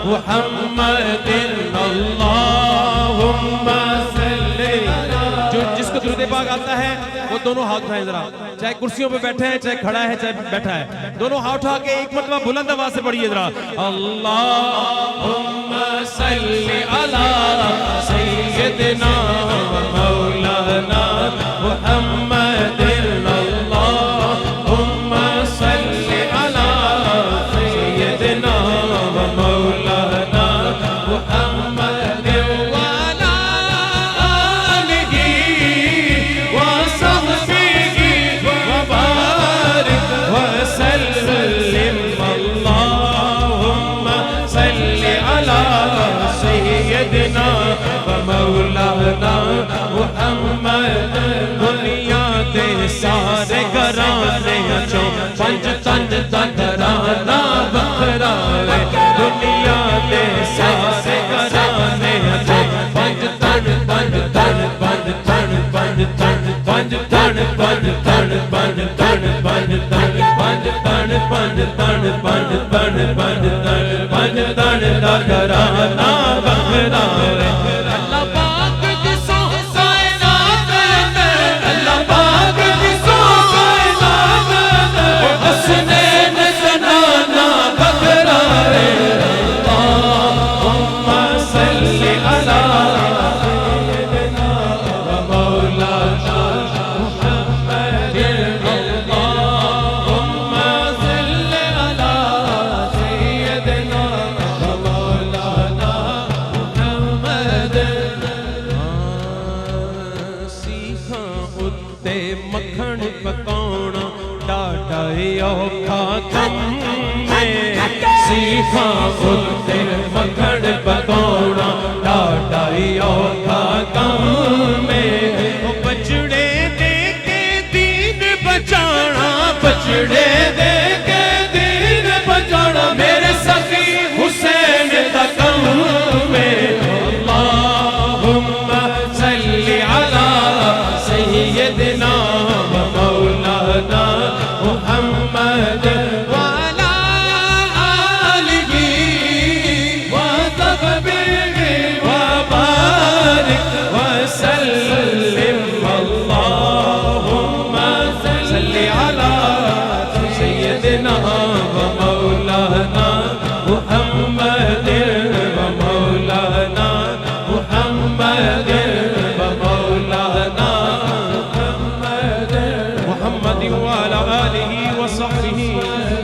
محمد اللہم صلی جو جس کو درود پاک آتا ہے وہ دونوں ہاتھ اٹھائیں ذرا، چاہے کرسیوں پہ بیٹھے ہیں، چاہے کھڑا ہے، چاہے بیٹھا ہے، دونوں ہاتھ اٹھا کے ایک مرتبہ بلند آواز سے پڑھیے ذرا، اللہم صلی علی سیدنا مولانا محمد اللہم صلی علی سیدنا مولانا محمد وعلی آلہ وصحبہ وبارک وسلم اللہم صلی علی سیدنا مولانا محمد دنیا دے سارے گھرانے چوں پنج تن دا گھرانہ بکھرا ہے دنیا دے سارے گھرانے چوں پنج تن پنج تن پنج تن پنج تن پنج تن پنج تن پنج تن پنج تن پنج تن پنج تن پنج تن پنج تن پنج تن دا گھرانہ بکھرا ہے اللہ پاک دی سو کائنات اللہ پاک دی سو کائنات حسنین زنانہ بکھرا ہے اللہم صلی علی سیدنا مولانا محمد اللہم صلی علی سیدنا مولانا محمد سیکھاں اتے مکھن پکاؤنا ڈاڈا اوکھا کم میں سیکھاں اتے مکھن پکاؤنا ڈاڈا اوکھا کم میں بچڑے دے کے دین بچانا بچڑے دے کے دین بچانا میرے سخی حسین دا کم میں اللہم صلی علی سیدنا مولانا محمد وعلی آلہ وصحبہ وبارک وسلم اللہم صلی علی سیدنا مولانا محمد ومولانا محمد ومولانا محمد وعلى آلہ وصحبہ